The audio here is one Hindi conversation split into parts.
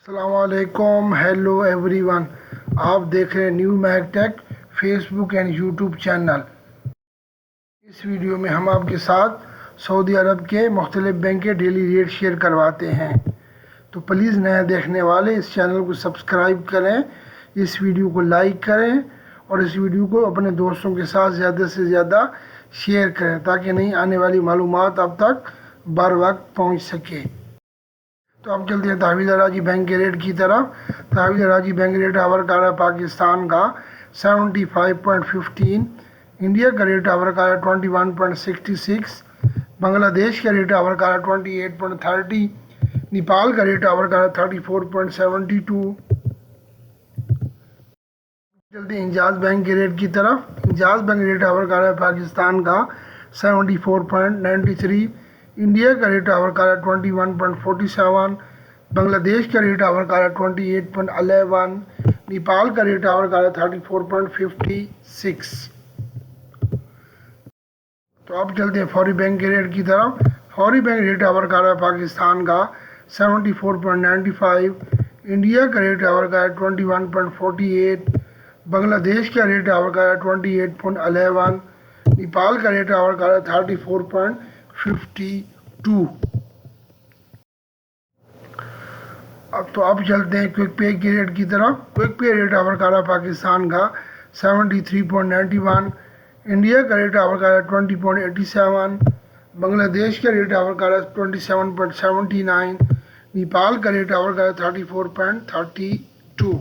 अस्सलामुअलैकुम, हेलो एवरीवन। आप देख रहे हैं new Mac tech Facebook and YouTube channel. इस वीडियो में हम आपके साथ सऊदी अरब के मुख्तलिफ बैंक के डेली रेट शेयर करवाते हैं। तो प्लीज़ नए देखने वाले इस चैनल को सब्सक्राइब करें, इस वीडियो को लाइक करें और इस वीडियो को अपने दोस्तों के साथ ज़्यादा से ज़्यादा शेयर करें ताकि नई आने वाली मालूमात अब तक बर वक्त पहुँच सके। तो अब चलते हैं तहवील राजी बैंक के रेट की तरफ। तहवील राजी बैंक रेट आवर का है पाकिस्तान का 75.15, इंडिया का रेट आवर का है 21.66, बांग्लादेश का रेट आवर का है 28.30, नेपाल का रेट आवर का है 34.72। चलते हैं इंजाज बैंक के रेट की तरफ। इंजाज बैंक रेट आवर का है पाकिस्तान का 74.93, इंडिया का रेट आवर का 21.47, बांग्लादेश का रेट आवर का 28.11, नेपाल का रेट आवर का 34.56। तो अब चलते हैं फौरी बैंक के रेट की तरफ। फौरी बैंक रेट आवर का पाकिस्तान का 74.95, इंडिया का रेट आवर का 21.48, बांग्लादेश का रेट आवर का 28.11, नेपाल का रेट आवर का 34.52। अब चलते हैं क्विक पे के रेट की तरफ। क्विक पे रेट आवर का पाकिस्तान का 73.91, इंडिया का रेट आवर का 20.87, बांग्लादेश का रेट आवर का 27.79, नेपाल का रेट आवर का 34.32।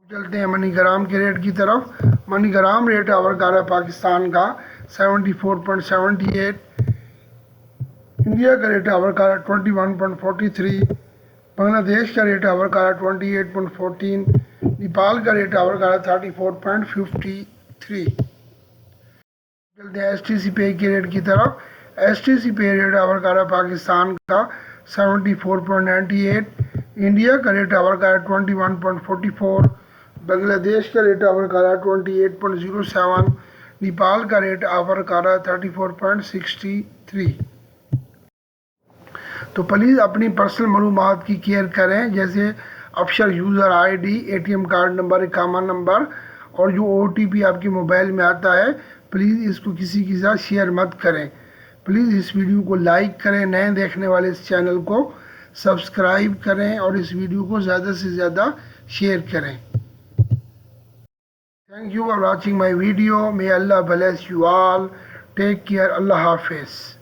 चलते हैं मनीग्राम के रेट की तरफ। मनीग्राम रेट आवर का पाकिस्तान का 74.78, इंडिया का रेट आवर का 21.43, बांग्लादेश का रेट आवर का 28.14, नेपाल का रेट आवर का 34.53। चलते हैं STC पे के रेट की तरफ। STC पे रेट आवर का पाकिस्तान का 74.98, इंडिया का रेट आवर का 21.44, बांग्लादेश का रेट आवर का 28.07, नेपाल का रेट आवर का 34.63। तो प्लीज़ अपनी पर्सनल मालूमात की केयर करें, जैसे अफसर user ID, ATM card number, इकामा नंबर और जो OTP आपके मोबाइल में आता है, प्लीज़ इसको किसी के साथ शेयर मत करें। प्लीज़ इस वीडियो को लाइक करें, नए देखने वाले इस चैनल को सब्सक्राइब करें और इस वीडियो को ज़्यादा से ज़्यादा शेयर करें। Thank you for watching my video. May Allah bless you all. Take care. Allah Hafiz.